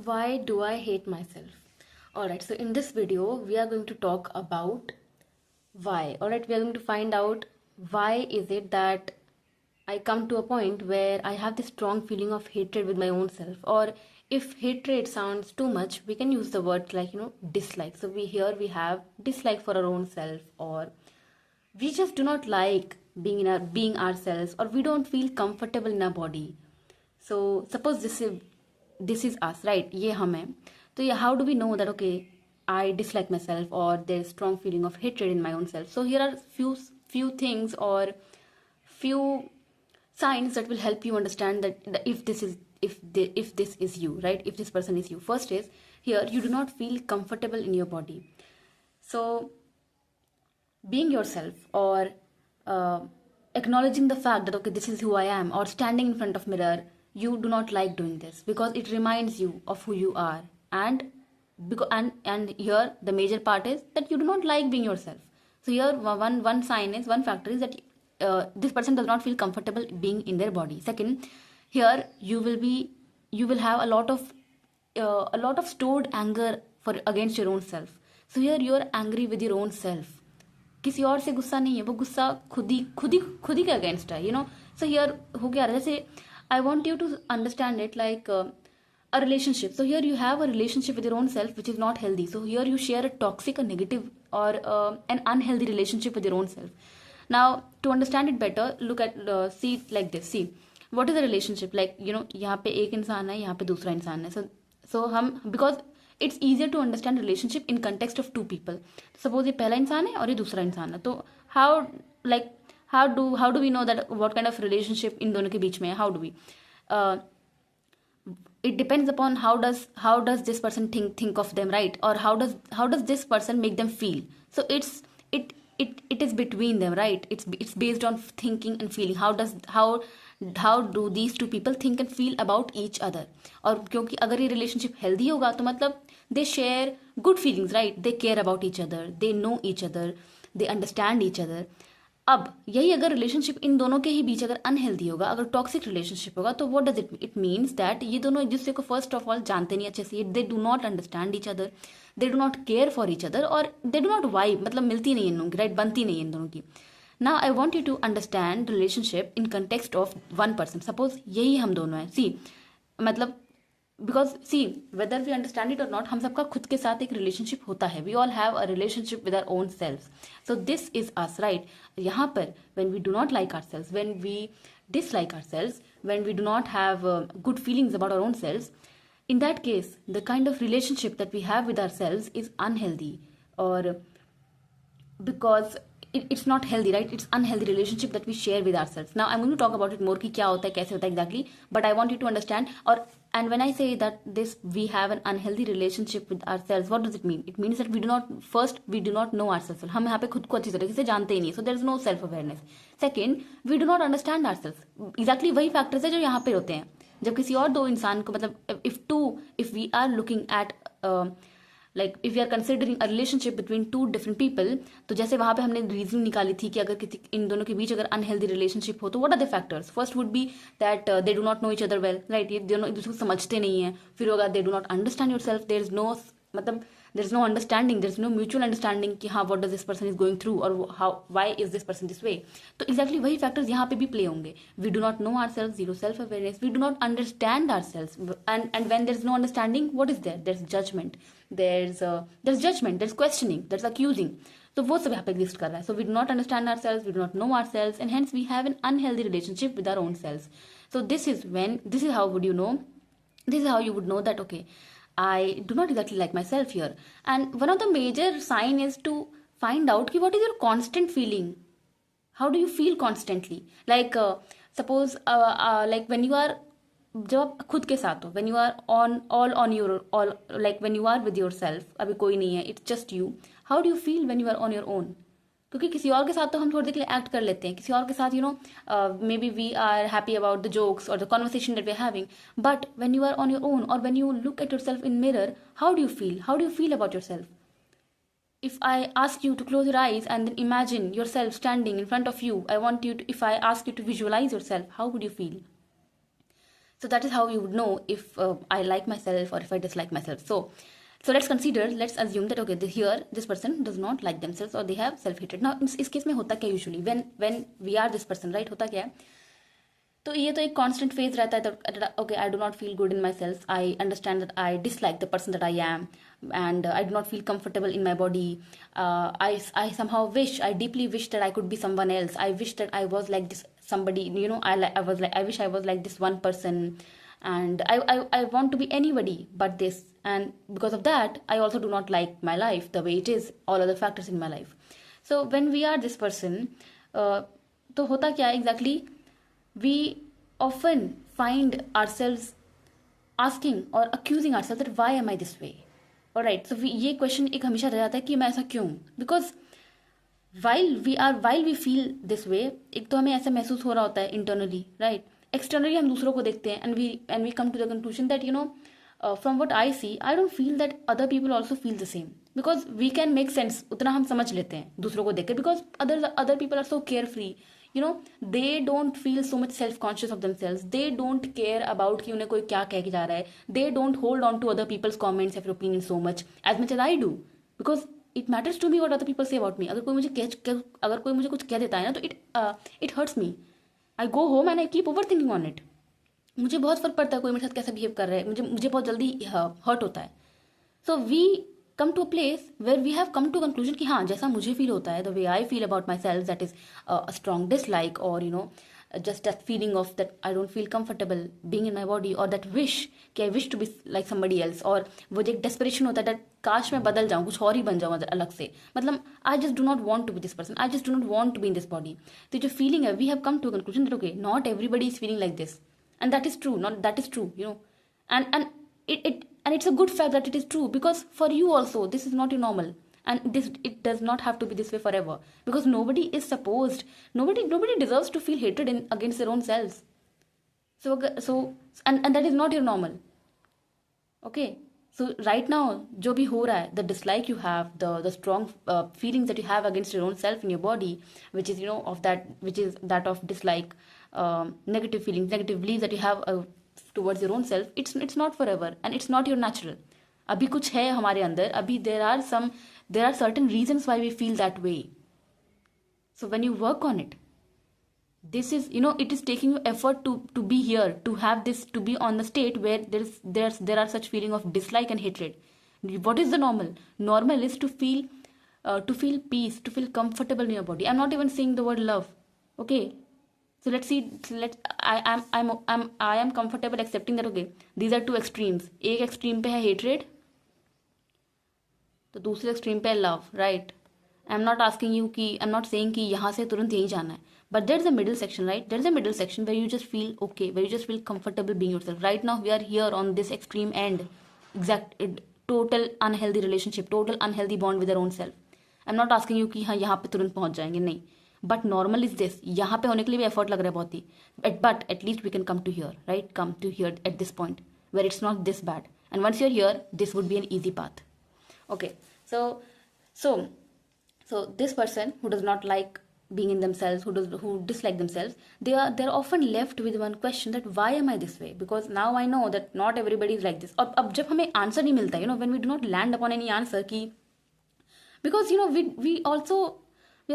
Why do I hate myself? Alright, so in this video, we are going to talk about why. Alright, we are going to find out why is it that I come to a point where I have this strong feeling of hatred with my own self. Or if hatred sounds too much, we can use the words like, dislike. So we have dislike for our own self, or we just do not like being ourselves, or we don't feel comfortable in our body. So suppose this is us, right? ये हम हैं. तो yeah, how do we know that okay, I dislike myself or there's strong feeling of hatred in my own self? So here are few things or few signs that will help you understand that if this is you, right? If this person is you. First is, here you do not feel comfortable in your body. So being yourself, or acknowledging the fact that okay, this is who I am, or standing in front of mirror, you do not like doing this because it reminds you of who you are. And because and here the major part is that you do not like being yourself. So here one factor is that this person does not feel comfortable being in their body. Second, here you will have a lot of stored anger for against your own self. So here you are angry with your own self. किसी और से गुस्सा नहीं है, वो गुस्सा खुद ही के अगेंस्ट है, सो हियर हो गया. जैसे I want you to understand it like a relationship. So here you have a relationship with your own self which is not healthy. So here you share a toxic, a negative, or an unhealthy relationship with your own self. Now to understand it better, look at see it like this. See what is a relationship like. यहाँ पे एक इंसान है, यहाँ पे दूसरा इंसान है. So हम because it's easier to understand relationship in context of two people. Suppose ये पहला इंसान है और ये दूसरा इंसान है. तो how do we know that what kind of relationship इन दोनों के बीच में है? How do we it depends upon how does this person think of them, right? Or how does this person make them feel? So it is between them, right? It's based on thinking and feeling. How do these two people think and feel about each other? और क्योंकि अगर ये relationship healthy होगा तो मतलब they share good feelings, right? They care about each other, they know each other, they understand each other. अब यही अगर रिलेशनशिप इन दोनों के ही बीच अगर अनहेल्दी होगा, अगर टॉक्सिक रिलेशनशिप होगा, तो what does it means that ये दोनों एक दूसरे को फर्स्ट ऑफ ऑल जानते नहीं अच्छे से. दे do not understand each other, they do not care for each other, और दे डू नॉट वाइब, मतलब मिलती नहीं इन दोनों की, राइट? बनती नहीं इन दोनों की. Now I want you to understand relationship in context of one person. Suppose यही हम दोनों हैं. सी मतलब because see whether we understand it or not, हम सबका खुद के साथ एक रिलेशनशिप होता है. We all have a relationship with our own self. So this is us, right? यहाँ पर when we do not like ourselves, when we dislike ourselves, when we do not have good feelings about our own selves, in that case the kind of relationship that we have with ourselves is unhealthy, or because it's not healthy, right? It's unhealthy relationship that we share with ourselves. Now I'm going to talk about it more कि क्या होता है, कैसे होता है exactly, but I want you to understand. And when I say that we have an unhealthy relationship with ourselves, what does it mean? It means that we do not know ourselves. हम यहाँ पे खुद को अच्छी तरीके से जानते ही नहीं. So there is no self awareness. Second, we do not understand ourselves. Exactly वही factors है जो यहाँ पे होते हैं. जब किसी और दो इंसान को मतलब if we are looking at like if you are considering a relationship between two different people, तो जैसे वहां पे हमने रीजनिंग निकाली थी कि अगर किसी इन दोनों के बीच अगर अनहेल्दी रिलेशनशिप हो तो what are the factors? First would be that they do not know each other well, right? ये दोनों एक दूसरे को समझते नहीं है. फिर होगा they do not understand your self. There is no मतलब there is no understanding, there is no mutual understanding कि हाँ what does this person is going through, or why is this person this way. तो exactly वही factors यहाँ पे भी play होंगे. We do not know ourselves, zero self awareness, we do not understand ourselves, and when there is no understanding, what is there? There's judgment, there's questioning, there's accusing. तो वो सब यहाँ पे exist कर रहा है. So we do not understand ourselves, we do not know ourselves, and hence we have an unhealthy relationship with our own selves. So this is how would you know, this is how you would know that okay, I do not exactly like myself here. And one of the major sign is to find out ki what is your constant feeling. How do you feel constantly? Like suppose like when you are जब आप खुद के साथ हो, when you are all like when you are with yourself, अभी कोई नहीं है, it's just you. How do you feel when you are on your own? क्योंकि किसी और के साथ तो हम थोड़ी देर के लिए एक्ट कर लेते हैं, किसी और के साथ may be we are happy about the jokes और the conversation that we are having. But when you are on your own, और when you look at yourself in mirror, how do you feel about yourself? if I ask you to close your eyes and then imagine yourself standing in front of you, if I ask you to visualize yourself, how would you feel? So that is how you would know if I like myself or if I dislike myself. So let's consider, let's assume that okay, here this person does not like themselves or they have self hatred. Now इस case में होता क्या usually when we are this person, right? होता क्या है, तो ये तो एक कांस्टेंट फेज रहता है. तो okay, I do not feel good in my self, I understand that I dislike the person that I am, and I do not feel comfortable in my body. I somehow wish, I deeply wish that I could be someone else. I wish that I was like this somebody, I wish I was like this one person, and I want to be anybody but this. And because of that, I also do not like my life the way it is, all other factors in my life. So when we are this person, तो होता क्या है exactly, we often find ourselves asking or accusing ourselves that why am I this way. Alright, so ये question एक हमेशा रह जाता है कि मैं ऐसा क्यों, because while we feel this way, एक तो हमें ऐसा महसूस हो रहा होता है internally, right? Externally हम दूसरों को देखते हैं and we come to the conclusion that from what I see, I don't feel that other people also feel the same, because we can make sense, उतना हम समझ लेते हैं दूसरों को देखकर, because other people are so carefree. They don't feel so much self conscious of themselves. They don't care about कि उन्हें कोई क्या कह के जा रहा है. They don't hold on to other people's comments or opinions so much as I do, because it matters to me what other people say about me. अगर कोई मुझे कुछ कह देता है ना, तो it hurts me. I go home and I keep overthinking on it. मुझे बहुत फर्क पड़ता है कोई मेरे साथ कैसा बिहेव कर रहा है, मुझे बहुत जल्दी हर्ट होता है. So we come to a place where we have come to conclusion कि हाँ, जैसा मुझे फील होता है, the way I feel about myself, that is a strong dislike, or just that feeling of that I don't feel comfortable being in my body, or that wish कि I wish to be like somebody else, और वो जो एक desperation होता है that काश मैं बदल जाऊँ, कुछ और ही बन जाऊँ अलग से, मतलब I just do not want to be this person, I just do not want to be in this body. तो जो feeling है, we have come to a conclusion that okay, not everybody is feeling like this, and that is true, and it's a good fact that it is true, because for you also this is not your normal, and it does not have to be this way forever, because nobody deserves to feel hatred against their own selves. So and that is not your normal. Okay, so right now जो भी हो रहा है, the dislike you have, the strong feelings that you have against your own self in your body, which is that of dislike, negative feelings, negative beliefs that you have towards your own self, it's not forever, and it's not your natural. अभी कुछ है हमारे अंदर, अभी there are certain reasons why we feel that way. So when you work on it, this is it is taking you effort to be here, to have this, to be on the state where there are such feeling of dislike and hatred. What is the normal is to feel peace, to feel comfortable in your body. I'm not even saying the word love. Okay, so let's see. I am comfortable accepting that okay, these are two extremes. एक extreme पे है hatred, तो दूसरे extreme पे है love, right? I'm not saying कि यहाँ से तुरंत यहीं जाना है, but there's a middle section, right? There's a middle section where you just feel okay, where you just feel comfortable being yourself. Right now we are here on this extreme end, total unhealthy relationship, total unhealthy bond with our own self. I'm not asking you कि हाँ यहाँ पे तुरंत पहुँच जाएंगे, नहीं. But normal is this, यहाँ पे होने के लिए भी एफर्ट लग रहा है बहुत ही, but at least we can come to here, right? Come to here at this point where it's not this bad, and once you are here this would be an easy path. Okay, so this person who does not like being in themselves, who dislike themselves, they're often left with one question that why am I this way? Because now I know that not everybody is like this. और अब जब हमें answer नहीं मिलता, when we do not land upon any answer कि, because we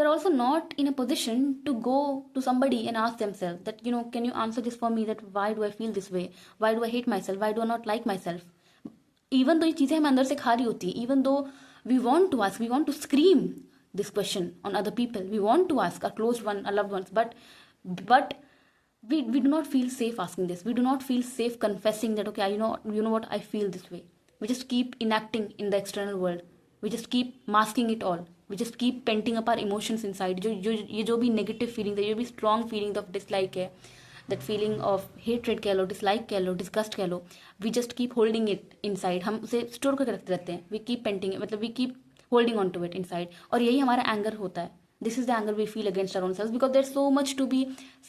are also not in a position to go to somebody and ask themselves that can you answer this for me, that why do I feel this way, why do I hate myself, why do I not like myself. Even though ये चीज़ें हमें अंदर से खा रही होती हैं, even though we want to ask, we want to scream this question on other people, we want to ask our close one, our loved ones, but we do not feel safe asking this. We do not feel safe confessing that okay, you know what, I feel this way. We just keep enacting in the external world, we just keep masking it all, we just keep penting up our emotions inside. जो भी negative feelings है, जो भी strong feelings of dislike है, that feeling of hatred कह लो, dislike कह लो, disgust कह लो, we just keep holding it inside. हम उसे store करके रखते रहते हैं, we keep penting it, मतलब we keep holding on to it inside. और यही हमारा anger होता है. This is the anger we feel against our own selves, because there's so much to be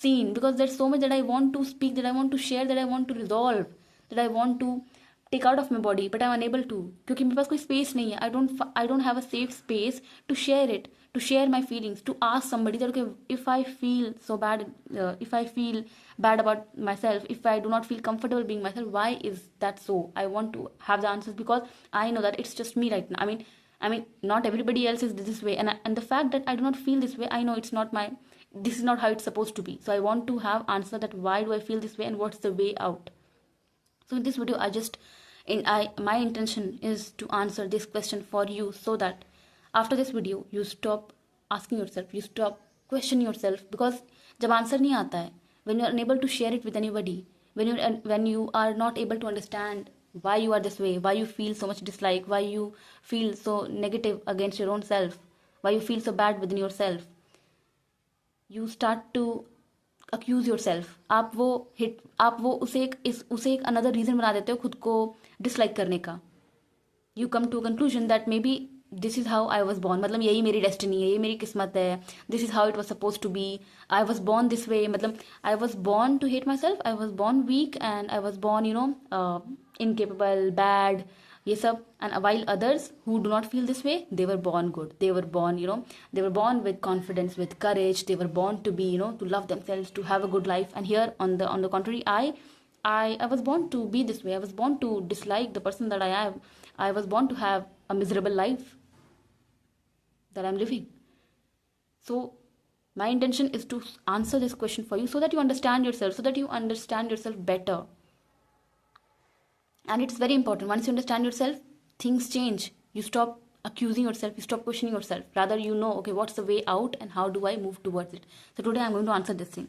seen, because there's so much that I want to speak, that I want to share, that I want to resolve, that I want to take out of my body, but I am unable to, क्योंकि मेरे पास कोई space नहीं है. I don't have a safe space to share it, to share my feelings, to ask somebody that okay, if I feel so bad, if I feel bad about myself, if I do not feel comfortable being myself, why is that so? I want to have the answers, because I know that it's just me right now. I mean not everybody else is this way, and the fact that I do not feel this way, I know it's not my, this is not how it's supposed to be. So I want to have answer that why do I feel this way and what's the way out. So in this video, my intention is to answer this question for you, so that after this video you stop asking yourself, you stop questioning yourself, because जब answer नहीं आता है, when you are unable to share it with anybody, when you are not able to understand why you are this way, why you feel so much dislike, why you feel so negative against your own self, why you feel so bad within yourself, you start to accuse yourself. आप वो उसे एक another reason बना देते हो खुद को dislike करने का. You come to conclusion that may be this is how I was born, मतलब यही मेरी डेस्टिनी है, ये मेरी किस्मत है, this is how it was suppose to be, I was born this way, मतलब I was born to hate myself, I was born weak, and I was born incapable, bad, ये सब. And while others who do not feel this way, they were born good, they were born, they were born with confidence, with courage, they were born to be, to love themselves, to have a good life. And here on the contrary, I was born to be this way, I was born to dislike the person that I am, I was born to have a miserable life that I'm living. So my intention is to answer this question for you, so that you understand yourself, so that you understand yourself better. And it's very important, once you understand yourself, things change. You stop accusing yourself, you stop questioning yourself, rather you know, okay, what's the way out and how do I move towards it. So today I'm going to answer this thing.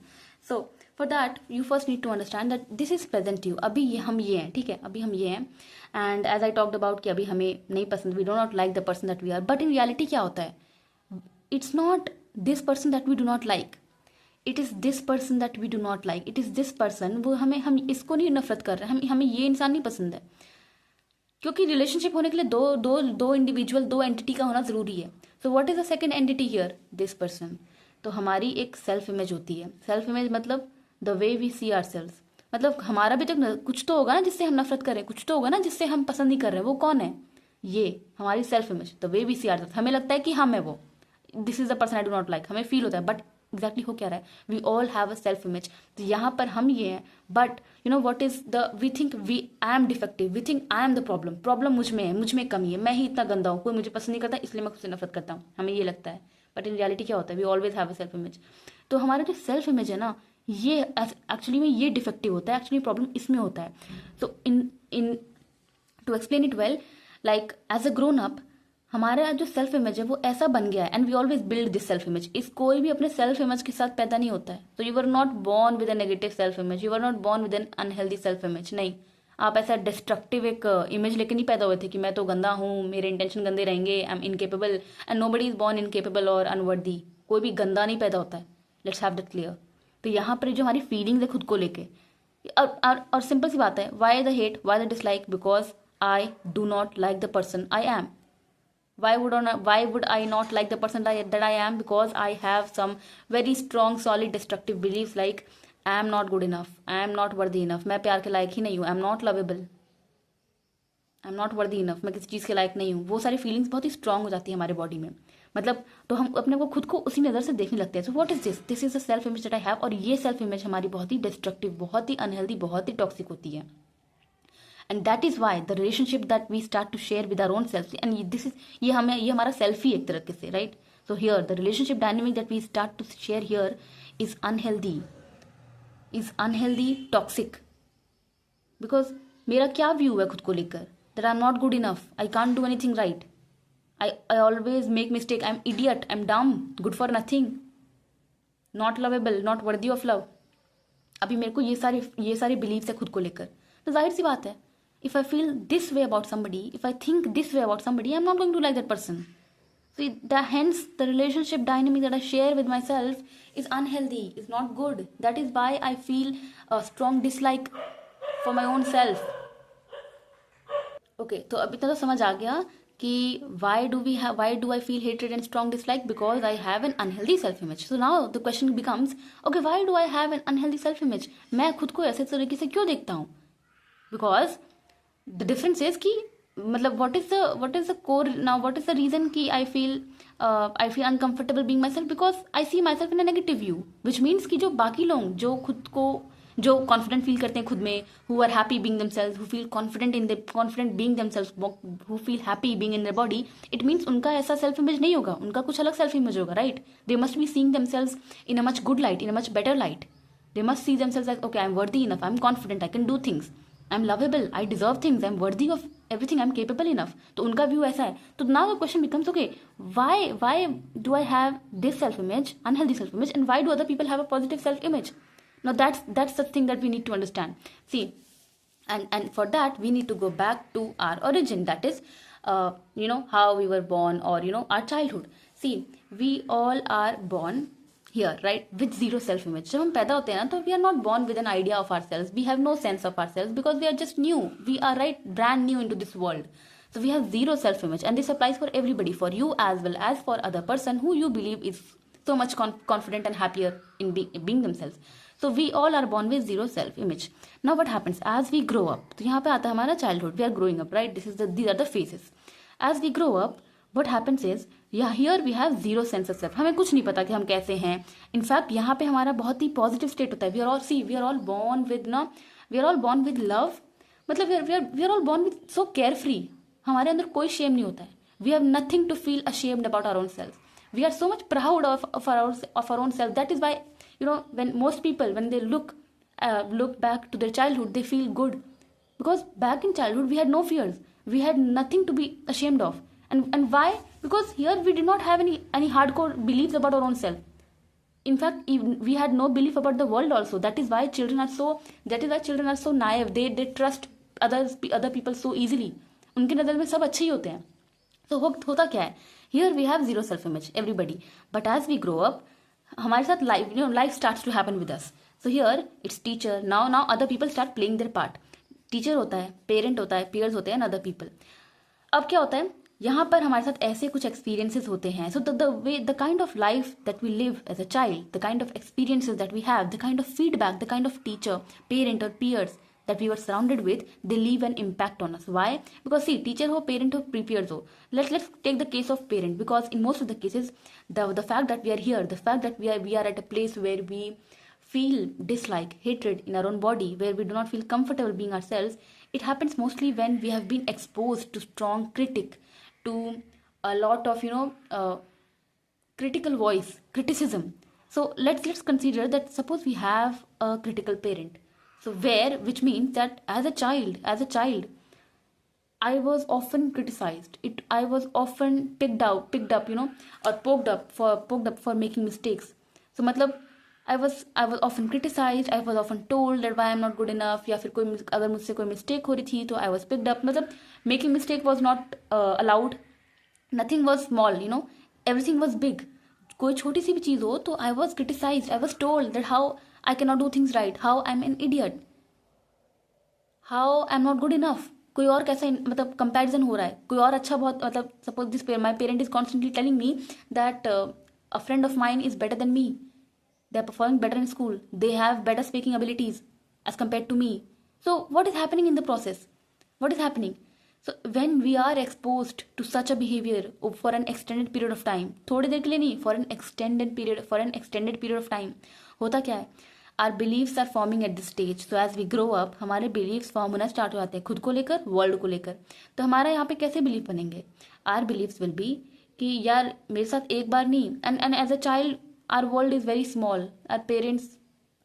So for that you first need to understand that this is present to you. अभी हम ये हैं, ठीक है, अभी हम ये हैं. And as I talked about कि अभी हमें नहीं पसंद, we do not like the person that we are, but in reality क्या होता है, it's not this person that we do not like, it is this person that we do not like, it is this person, वो हम इसको नहीं नफरत कर रहे हैं, हमें ये इंसान नहीं पसंद है. क्योंकि रिलेशनशिप होने के लिए दो इंडिविजुअल, दो एंटिटी का होना ज़रूरी है. So what is the second entity here, this person. तो हमारी एक सेल्फ इमेज होती है. सेल्फ इमेज मतलब the way we see our selves, मतलब हमारा भी तो कुछ तो होगा ना जिससे हम नफरत करें, कुछ तो होगा ना जिससे हम पसंद नहीं कर रहे. वो कौन है, ये हमारी self image, the way we see our selves. हमें लगता है कि हम है वो, this is the person I do not like, हमें फील होता है, बट एग्जैक्टली हो क्या रहा है, we all have a self image. तो यहाँ पर हम ये हैं, but what is the, we think I am defective, we think I am the problem मुझ में है, मुझ में कमी है, मैं ही इतना गंदा हूँ, कोई मुझे पसंद नहीं करता इसलिए मैं खुद से नफरत करता हूँ, हमें ये लगता है. बट इन रियलिटी क्या होता है, we always have a self image. तो हमारा जो सेल्फ इमेज है ना, ये एक्चुअली में ये डिफेक्टिव होता है, एक्चुअली प्रॉब्लम इसमें होता है. So in to explain it well, like as a grown up, हमारा जो सेल्फ इमेज है वो ऐसा बन गया है, and we always build this self image. इस कोई भी अपने सेल्फ इमेज के साथ पैदा नहीं होता है. तो you are not born with a negative self image, you are not born with an unhealthy self image. नहीं, आप ऐसा डिस्ट्रक्टिव एक इमेज लेके नहीं पैदा हुए थे कि मैं तो गंदा हूँ, मेरे इंटेंशन गंदे रहेंगे, I am incapable. And nobody is born incapable और अनवर्दी. कोई भी गंदा नहीं पैदा होता है, लेट्स हैव दैट क्लियर. तो यहाँ पर जो हमारी फीलिंग्स है खुद को लेके, और सिंपल सी बात है, why the hate, why the dislike, because I do not like the person I am. Why would I not like the person that I am? Because I have some very strong, solid, destructive beliefs like I am not good enough, I am not worthy enough, मैं प्यार के लायक ही नहीं हूँ, I am not lovable, I am not worthy enough, मैं किसी चीज़ के लायक नहीं हूँ. वो सारी फीलिंग्स बहुत ही स्ट्रांग हो जाती है हमारे बॉडी में, मतलब तो हम अपने को खुद को उसी नज़र से देखने लगते हैं. So what is this is the self image that I have. और ये सेल्फ इमेज हमारी बहुत ही डिस्ट्रक्टिव, बहुत ही अनहेल्दी, बहुत ही टॉक्सिक होती है. And that is why the relationship that we start to share with our own selves, and this is ये हमारा self ही एक तरह से, right? So here the relationship dynamic that we start to share here is unhealthy, toxic. Because मेरा क्या view है खुद को लेकर, that I'm not good enough, I can't do anything right, I always make mistake, I'm idiot, I'm dumb, good for nothing, not lovable, not worthy of love. अभी मेरे को ये सारे beliefs है खुद को लेकर. तो जाहिर सी बात है, if I feel this way about somebody, if I think this way about somebody, I'm not going to like that person. So hence the relationship dynamic that I share with myself is unhealthy, is not good. That is why I feel a strong dislike for my own self. Okay, तो अभी तक तो समझ आ गया कि why do I feel hatred and strong dislike? Because I have an unhealthy self image. So now the question becomes, okay, why do I have an unhealthy self image? मैं खुद को ऐसे तरीके से क्यों देखता हूँ? Because द डिफरेंस इज कि मतलब what is the core now, what is the reason कि I feel uncomfortable being myself, because I see myself in a negative view, which means कि जो बाकी लोग जो खुद को जो कॉन्फिडेंट फील करते हैं खुद में, who are happy being themselves, who feel confident being themselves, who feel happy being in their body, it means उनका ऐसा सेल्फ इमेज नहीं होगा, उनका कुछ अलग सेल्फ इमेज होगा, right? They must be seeing themselves in a much good light, in a much better light. They must see themselves as, okay, I'm worthy enough, I'm confident, I can do things, I'm lovable, I deserve things, I'm worthy of everything, I'm capable enough. तो उनका view ऐसा है. तो now the question becomes, okay, why do I have this self image, unhealthy self image, and why do other people have a positive self image? Now that's the thing that we need to understand. See, and for that we need to go back to our origin, that is how we were born, or our childhood. See, we all are born here, right, with zero self image. जब हम पैदा होते हैं ना, तो we are not born with an idea of ourselves, we have no sense of ourselves, because we are just new, we are right brand new into this world. So we have zero self image, and this applies for everybody, for you as well as for other person who you believe is so much confident and happier in being themselves. So we all are born with zero self image. Now what happens as we grow up? तो यहाँ पे आता है हमारा childhood, we are growing up, right? These are the phases. As we grow up, what happens is, here we have zero sense of self. हमें कुछ नहीं पता कि हम कैसे हैं. इनफैक्ट यहाँ पे हमारा बहुत ही पॉजिटिव स्टेट होता है. We are all born with love. मतलब we are all born with so carefree. हमारे अंदर कोई शेम नहीं होता है. We have nothing to feel ashamed about our own selves. We are so much proud of our own self. That is why when most people, when they look back to their childhood, they feel good, because back in childhood we had no fears. We had nothing to be ashamed of. And why? Because here we did not have any hardcore beliefs about our own self. In fact, even we had no belief about the world also. That is why children are so naive. They trust other people so easily. उनके नज़र में सब अच्छे ही होते हैं. तो होता क्या है? Here we have zero self image, everybody. But as we grow up, हमारे साथ life starts to happen with us. So here it's teacher. Now other people start playing their part. Teacher होता है, parent होता है, peers होते हैं, and other people. अब क्या होता है? यहाँ पर हमारे साथ ऐसे कुछ एक्सपीरियंसेस होते हैं. So the kind of life that we live as a child, the kind of experiences that we have, the kind of feedback, the kind of teacher, parent और peers that we were surrounded with, they leave an impact on us. Why? Because see, teacher ho, parent ho, peers ho. Let's take the case of parent, because in most of the cases, the fact that we are here, the fact that we are at a place where we feel dislike, hatred in our own body, where we do not feel comfortable being ourselves, it happens mostly when we have been exposed to strong critic, to a lot of critical voice, criticism. So let's consider that suppose we have a critical parent, so which means that as a child I was often criticized. I was often picked up, or poked up for making mistakes. So matlab I was often criticized. I was often told that why I'm not good enough, या फिर कोई अगर मुझसे कोई mistake हो रही थी तो I was picked up. मतलब making mistake was not allowed. Nothing was small, everything was big. कोई छोटी सी भी चीज़ हो तो I was criticized. I was told that how I cannot do things right, how I'm an idiot, how I'm not good enough. कोई और कैसा मतलब comparison हो रहा है, कोई और अच्छा बहुत मतलब suppose this my parent is constantly telling me that a friend of mine is better than me, they are performing better in school, they have better speaking abilities as compared to me. So what is happening in the process? What is happening? So when we are exposed to such a behavior for an extended period of time, थोड़ी देर के लिए नहीं, for an extended period of time, होता क्या है? Our beliefs are forming at this stage. So as we grow up, हमारे beliefs form होना start हो जाते हैं खुद को लेकर, वर्ल्ड को लेकर. तो हमारा यहाँ पे कैसे belief बनेंगे? Our beliefs will be कि यार मेरे साथ एक बार नहीं, and as a child our world is very small. Our parents,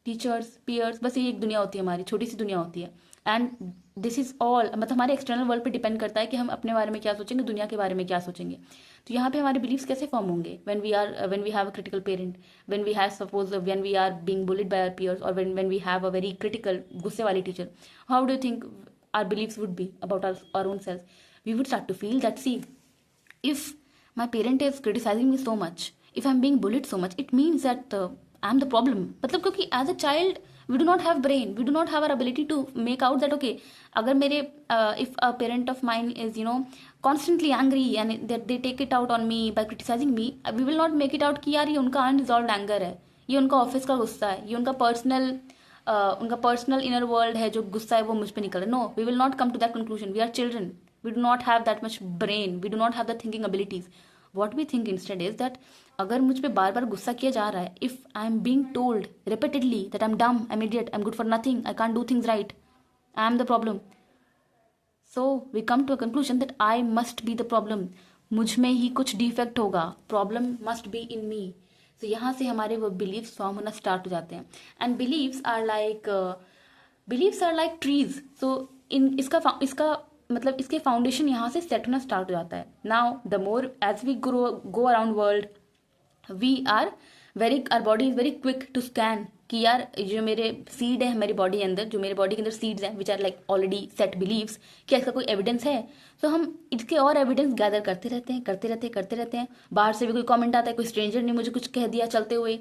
teachers, peers, बस ये एक दुनिया होती है, हमारी छोटी सी दुनिया होती है. एंड दिस इज ऑल, मतलब हमारे एक्सटर्नल वर्ल्ड पे डिपेंड करता है कि हम अपने बारे में क्या सोचेंगे, दुनिया के बारे में क्या सोचेंगे. तो यहाँ पे हमारे बिलीव्स कैसे फॉर्म होंगे? when we have a critical parent, when we are being bullied by our peers, or when we have a very critical गुस्से वाली teacher, how do you think our beliefs would be about our own selves? We would start to feel that, see, if my parent is criticizing me so much, if I'm being bullied so much, it means that I'm the problem. मतलब क्योंकि as a child we do not have brain, we do not have our ability to make out that okay, अगर मेरे if a parent of mine is constantly angry and that they take it out on me by criticizing me, we will not make it out कि यार ये उनका unresolved anger है, ये उनका office का गुस्सा है, ये उनका पर्सनल उनका पर्सनल इनर वर्ल्ड है जो गुस्सा है वो मुझ पे निकल रहा है. No, we will not come to that conclusion. We are children. We do not have that much brain. We do not have the thinking abilities. What we think instead is that अगर मुझ पे बार बार गुस्सा किया जा रहा है, if I am being told repeatedly that I'm dumb, I'm idiot, I'm good for nothing, I can't do things right, I am the problem. So we come to a conclusion that I must be the problem. मुझ में ही कुछ defect होगा. Problem must be in me. So यहाँ से हमारे वो beliefs form होना start हो जाते हैं. And beliefs are like trees. So इन इसका मतलब इसके फाउंडेशन यहाँ से सेट होना स्टार्ट हो जाता है. Now the more as we go around world, our body is very quick to scan कि यार जो मेरे सीड है मेरी बॉडी के अंदर, जो मेरे बॉडी के अंदर सीड्स हैं which are like already set beliefs, क्या इसका कोई एविडेंस है. तो हम इसके और एविडेंस गैदर करते रहते हैं. बाहर से भी कोई कमेंट आता है, कोई स्ट्रेंजर ने मुझे कुछ कह दिया चलते हुए,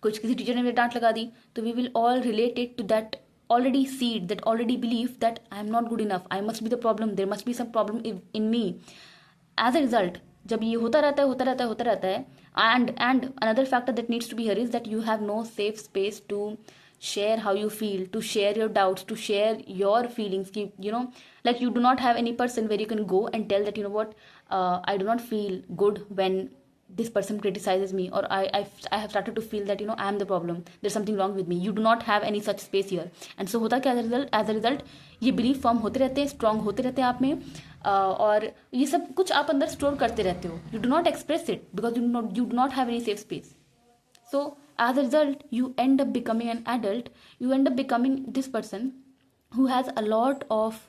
किसी टीचर ने मुझे डांट लगा दी, तो we will all relate it to that already seed, that already belief that I am not good enough, I must be the problem, there must be some problem in me. As a result, जब ये होता रहता है, and another factor that needs to be here is that you have no safe space to share how you feel, to share your doubts, to share your feelings. Like you do not have any person where you can go and tell that, what, I do not feel good when this person criticizes me, or I have started to feel that I am the problem, there's something wrong with me. You do not have any such space here. And so होता क्या, as a result ये belief form होते रहते हैं, strong होते रहते हैं आप में, और ये सब कुछ आप अंदर स्टोर करते रहते हो. You do not express it because you do not have any safe space. So as a result you end up becoming an adult, you end up becoming this person who has a lot of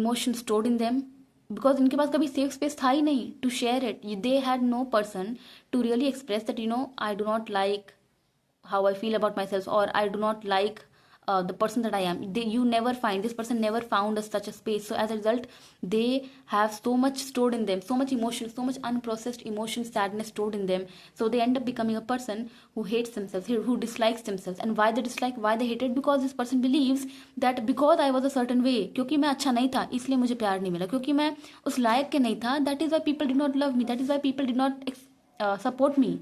emotions stored in them, because इनके पास कभी safe space था ही नहीं to share it. They had no person to really express that I do not like how I feel about myself, or I do not like the person that I am. You never find, this person never found such a space. So as a result, they have so much stored in them, so much emotion, so much unprocessed emotion, sadness stored in them. So they end up becoming a person who hates themselves, who dislikes themselves. And why they dislike, why they hate it? Because this person believes that because I was a certain way, क्योंकि मैं अच्छा नहीं था इसलिए मुझे प्यार नहीं मिला, क्योंकि मैं उस लायक के नहीं था, that is why people did not love me, that is why people did not support me.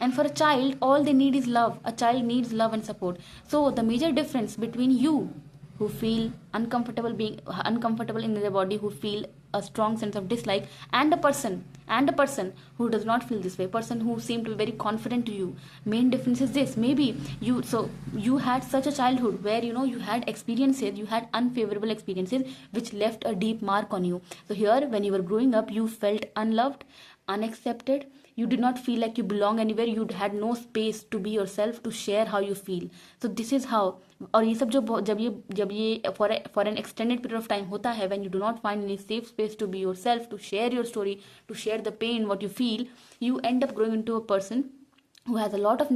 And for a child, all they need is love. A child needs love and support. So the major difference between you, who feel uncomfortable in their body, who feel a strong sense of dislike, and a person who does not feel this way, person who seem to be very confident to you, main difference is this. Maybe you had such a childhood where you had experiences, you had unfavorable experiences which left a deep mark on you. So here, when you were growing up, you felt unloved, unaccepted, you did not feel like you belong anywhere, you had no space to be yourself, to share how you feel. So this is how, और ये सब जब ये for an extended period of time होता है, when you do not find any safe space to be yourself, to share your story, to share the pain what you feel, you end up growing into a person who has a lot of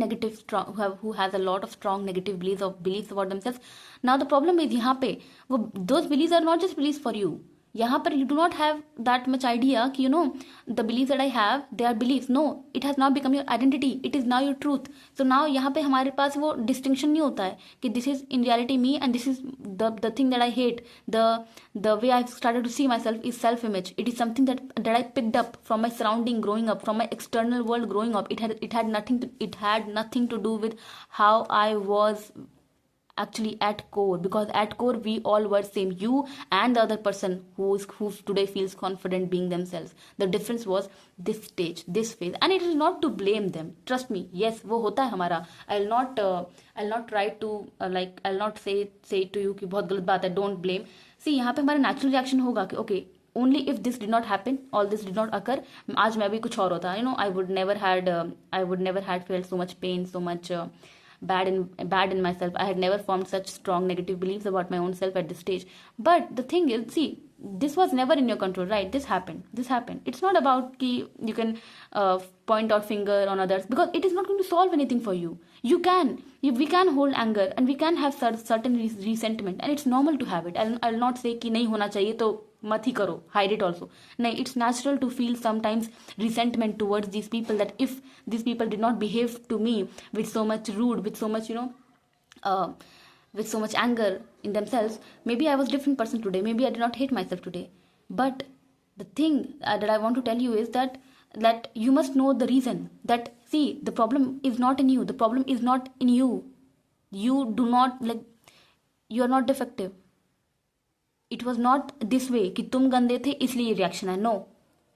who has a lot of strong negative beliefs about themselves. Now the problem is यहाँ पे those beliefs are not just beliefs for you. यहाँ पर you do not have that much idea कि the beliefs that I have, they are beliefs. No, it has now become your identity. It is now your truth. So now यहाँ पे हमारे पास वो distinction नहीं होता है कि this is in reality me and this is the thing that I hate. The way I've started to see myself is self-image. It is something that I picked up from my surrounding growing up, from my external world growing up. It had nothing to do with how I was actually at core, because at core we all were same, you and the other person who today feels confident being themselves. The difference was this stage, this phase, and it is not to blame them, trust me. Yes, वो होता है हमारा. I'll not try to I'll not say to you कि बहुत गलत बात है, don't blame. See, यहाँ पे हमारा natural reaction होगा कि okay, only if this did not happen, all this did not occur, आज मैं भी कुछ और होता. I would never had felt so much pain, so much bad in myself. I had never formed such strong negative beliefs about my own self at this stage. But the thing is, see, this was never in your control, right? This happened. It's not about ki you can point out finger on others, because it is not going to solve anything for you. We can hold anger and we can have certain resentment, and it's normal to have it. I'll not say कि नहीं होना चाहिए तो मत ही करो, hide it also. No, it's natural to feel sometimes resentment towards these people, that if these people did not behave to me with so much rude, with so much with so much anger in themselves, maybe I was a different person today, maybe I did not hate myself today. But the thing that I want to tell you is that you must know the reason. That see, the problem is not in you, the problem is not in you, You do not like, you are not defective. It was not this way कि तुम गंदे थे इसलिए reaction आए, no,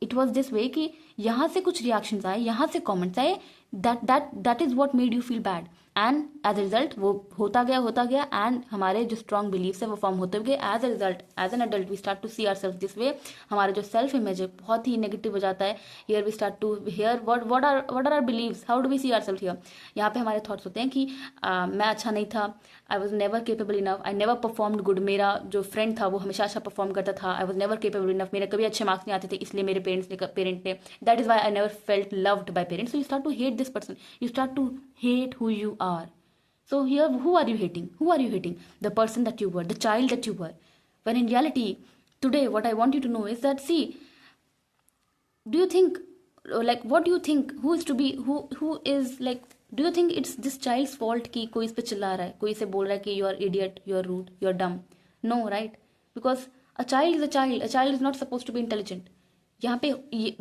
it was this way कि यहाँ से कुछ रिएक्शन आए, यहाँ से कॉमेंट्स आए, that is what made you feel bad, and as a result वो होता गया, एंड हमारे जो स्ट्रॉन्ग बिलीव्स है वो फॉर्म होते गए. As a result, as an adult we start to see our self this way. हमारा जो सेल्फ इमेज है बहुत ही नेगेटिव हो जाता है. Here we start to hear what are our beliefs, how do we see our self here. यहाँ पे हमारे थॉट्स होते हैं कि मैं अच्छा नहीं था, I was never capable enough, I never performed good. मेरा जो फ्रेंड था वो हमेशा अच्छा परफॉर्म करता था, I was never capable enough, मेरे कभी अच्छे मार्क्स नहीं आते थे इसलिए मेरे पेरेंट ने that is why I never felt loved by parents. So you start to hate this person, you start to hate who you are. So here, who are you hating? Who are you hating? The person that you were, the child that you were. When in reality, today, what I want you to know is that, see, do you think, like, what do you think? Who is to be? Who is like? Do you think it's this child's fault कि कोई इस पे चिल्ला रहा है, कोई इसे बोल रहा है कि you are idiot, you are rude, you are dumb? No, right? Because a child is a child. A child is not supposed to be intelligent. यहाँ पे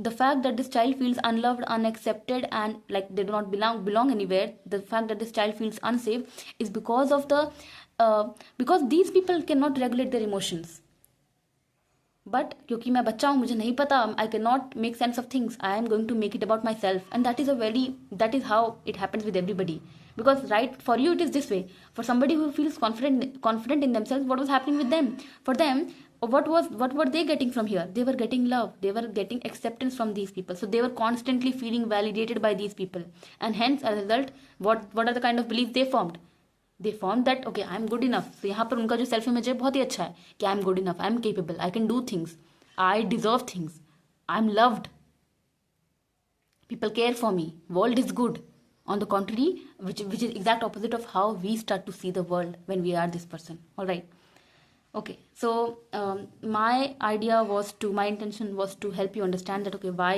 the fact that this child feels unloved, unaccepted, and like they do not belong anywhere, the fact that this child feels unsafe is because of the because these people cannot regulate their emotions. But क्योंकि मैं बच्चा हूँ, मुझे नहीं पता, I can not make sense of things, I am going to make it about my self, and that is how it happens with everybody. Because right, for you it is this way. For somebody who feels confident in themselves, what was happening with them? For them, what were they getting from here? They were getting love. They were getting acceptance from these people. So they were constantly feeling validated by these people. And hence, as a result, what are the kind of beliefs they formed? They formed that, okay, I am good enough. So यहाँ पर उनका जो self image है बहुत ही अच्छा है कि I am good enough, I am capable, I can do things, I deserve things, I am loved, people care for me, world is good. On the contrary, which is exact opposite of how we start to see the world when we are this person. All right. Okay. So my intention was to help you understand that, okay, why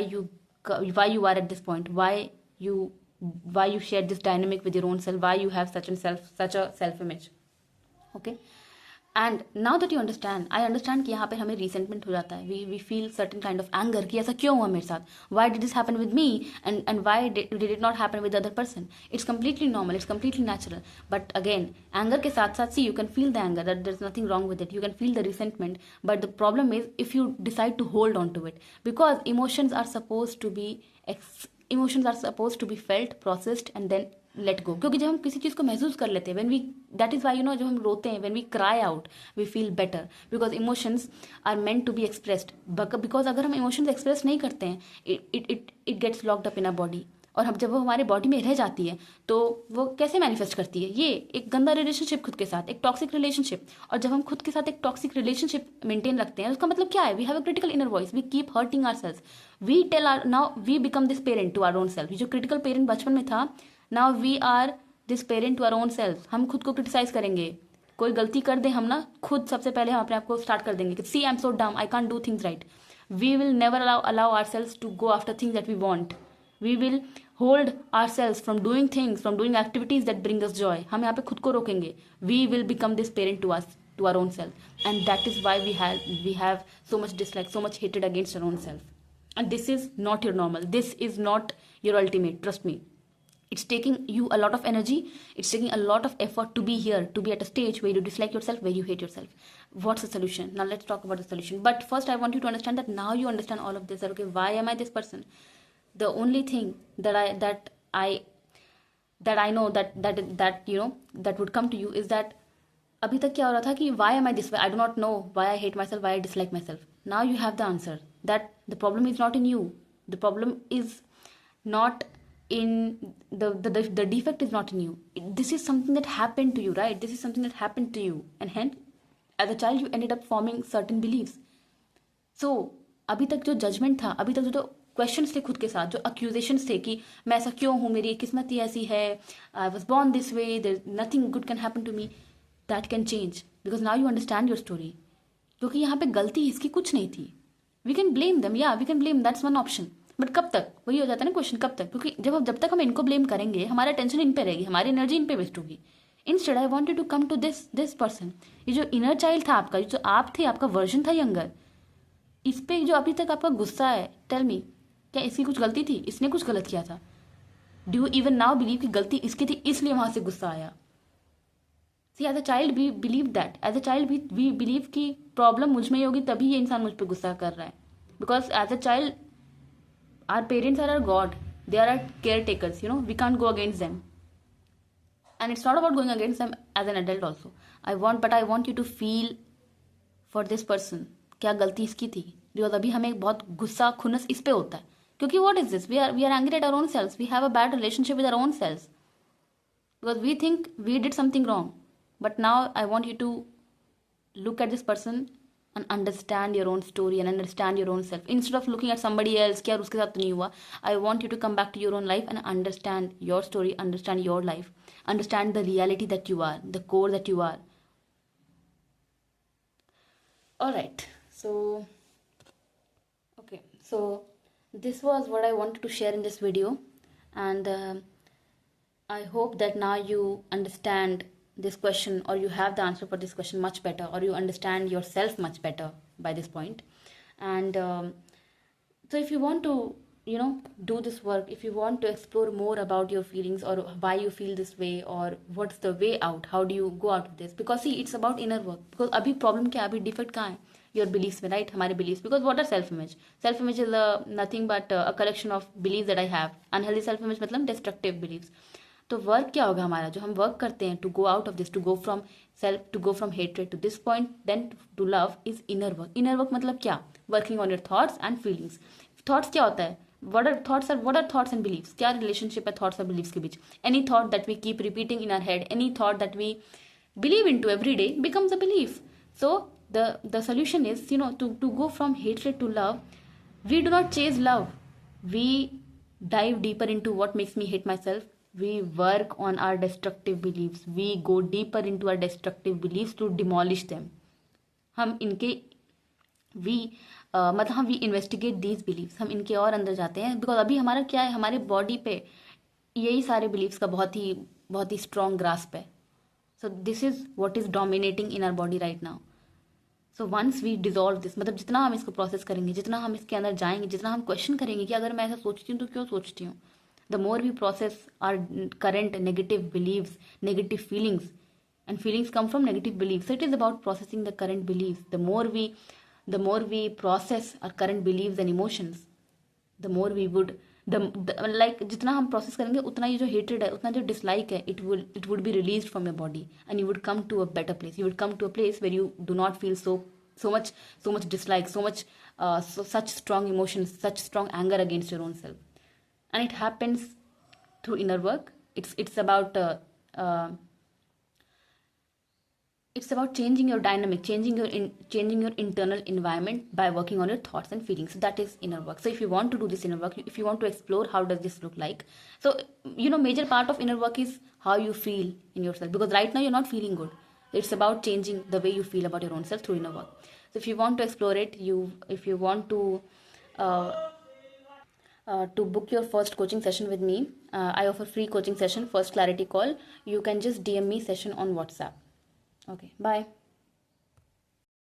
you are at this point, why you share this dynamic with your own self, why you have such a self image. Okay. And now that you understand, I understand कि यहाँ पे हमें resentment हो जाता है, we feel certain kind of anger कि ऐसा क्यों हुआ मेरे साथ, why did this happen with me and why did it not happen with other person. It's completely normal, it's completely natural. But again, anger के साथ साथ, see, you can feel the anger, that there is nothing wrong with it, you can feel the resentment, but the problem is if you decide to hold on to it, because emotions are suppose to be felt, processed and then let go. क्योंकि जब हम किसी चीज़ को महसूस कर लेते हैं, when we, that is why जब हम रोते हैं, when we cry out, we feel better, because emotions are meant to be expressed. Because अगर हम इमोशंस एक्सप्रेस नहीं करते हैं, it gets locked up in a body, और हम जब वो हमारे बॉडी में रह जाती है तो वो कैसे मैनिफेस्ट करती है? ये एक गंदा रिलेशनशिप खुद के साथ, एक टॉक्सिक रिलेशनशिप. और जब हम खुद के साथ एक टॉक्सिक रिलेशनशिप मेंटेन रखते हैं, उसका मतलब क्या है? We have a critical inner voice, we keep hurting ourselves, we tell now we become this parent to our own self. जो क्रिटिकल पेरेंट बचपन में था, now we are this parent to our own self. हम खुद को criticise करेंगे, कोई गलती कर दे हम ना, खुद सबसे पहले हम अपने आप को स्टार्ट कर देंगे कि सी, आई am so dumb, I can't do things right. We will never allow ourselves to go after things that we want. We will hold ourselves from doing things, from doing activities that bring us joy. हम यहाँ पे खुद को रोकेंगे. We will become this parent to us, to our own self, and that is why we have so much dislike, so much hated against our own self. And this is not your normal, this is not your ultimate, trust me. It's taking you a lot of energy, it's taking a lot of effort to be here, to be at a stage where you dislike yourself, where you hate yourself. What's the solution? Now let's talk about the solution. But first I want you to understand that now you understand all of this, that okay, why am I this person? The only thing that I know that you know that would come to you is that अभी तक क्या हो रहा था कि why am I this way? I do not know why I hate myself, why I dislike myself. Now you have the answer, that the problem is not in you. The problem is not in the defect is not in you. This is something that happened to you, right? This is something that happened to you, and hence as a child you ended up forming certain beliefs. So अभी तक जो judgement था, अभी तक जो questions थे खुद के साथ, जो अक्यूजेशंस थे कि मैं ऐसा क्यों हूँ, मेरी किस्मत ही ऐसी है, I was born this way, there nothing good can happen to me, that can change because now you understand your story. क्योंकि यहाँ पे गलती इसकी कुछ नहीं थी. वी कैन ब्लेम देम, या we can blame, that's one option. But कब तक? वही हो जाता है ना क्वेश्चन, कब तक? क्योंकि जब तक हम इनको ब्लेम करेंगे, हमारा टेंशन इन पे रहेगी, हमारी एनर्जी इन पे वेस्ट होगी. Instead I wanted to come to this person. ये जो इनर चाइल्ड था आपका, जो आप थे, आपका वर्जन था यंगर, इस पे जो अभी तक आपका गुस्सा है, टेल मी, क्या इसकी कुछ गलती थी? इसने कुछ गलत किया था? Do you even now believe कि गलती इसकी थी, इसलिए वहां से गुस्सा आया? See as a child we believe that, as a child we believe कि प्रॉब्लम मुझ में ही होगी तभी ये इंसान मुझ पर गुस्सा कर रहा है, because as a child our parents are our god, they are our caretakers, we can't go against them. And it's not about going against them as an adult also. I want you to feel for this person, क्या गलती इसकी थी, because अभी हमें बहुत गुस्सा खुन्नस इस पे होता है, क्योंकि what is this, we are angry at our own selves, we have a bad relationship with our own selves, because we think we did something wrong. But now I want you to look at this person and understand your own story and understand your own self, instead of looking at somebody else कि यार उसके साथ तो नहीं हुआ. I want you to come back to your own life and understand your story, understand your life, understand the reality that you are, the core that you are. All right, so okay, so this was what I wanted to share in this video, and I hope that now you understand this question, or you have the answer for this question much better, or you understand yourself much better by this point. And so if you want to do this work, if you want to explore more about your feelings, or why you feel this way, or what's the way out, how do you go out of this, because see, it's about inner work. Because अभी problem क्या है, अभी defect कहाँ है, your beliefs में, right? हमारे beliefs. Because what are self image? Self image is nothing but a collection of beliefs that I have. Unhealthy self image मतलब destructive beliefs. तो वर्क क्या होगा हमारा, जो हम वर्क करते हैं to go out of this, to go from self, to go from hatred to this point, then to love, is inner work. Inner work मतलब क्या, working on your thoughts and feelings. Thoughts क्या होता है, what are thoughts and beliefs, क्या relationship है thoughts और beliefs के बीच. Any thought that we keep repeating in our head, any thought that we believe in to every day becomes a belief. So the solution is to go from hatred to love. We do not chase love, we dive deeper into what makes me hate myself. We work on our destructive beliefs, we go deeper into our destructive beliefs to demolish them. हम इनके मतलब हम we investigate these beliefs, हम इनके और अंदर जाते हैं. बिकॉज अभी हमारा क्या है, हमारे बॉडी पे यही सारे बिलीव्स का बहुत ही स्ट्रॉन्ग ग्रास्प है. So this is what is dominating in our body right now. So once we dissolve this, मतलब जितना हम इसको प्रोसेस करेंगे, जितना हम इसके अंदर जाएंगे, जितना हम क्वेश्चन करेंगे कि अगर मैं ऐसा सोचती हूँ तो क्यों सोचती हूँ, the more we process our current negative beliefs, negative feelings, and feelings come from negative beliefs. So it is about processing the current beliefs. The more we process our current beliefs and emotions, the more we would like जितना हम process करेंगे उतना ये जो hatred है, उतना जो dislike है, it would be released from your body, and you would come to a better place. You would come to a place where you do not feel so much dislike, such strong emotions, such strong anger against your own self. And it happens through inner work. It's about changing your dynamic, changing your internal environment by working on your thoughts and feelings. So that is inner work. So if you want to do this inner work, if you want to explore how does this look like, so major part of inner work is how you feel in yourself, because right now you're not feeling good. It's about changing the way you feel about your own self through inner work. So if you want to explore it, if you want to book your first coaching session with me, I offer free coaching session, first clarity call. You can just DM me session on WhatsApp. Okay, bye.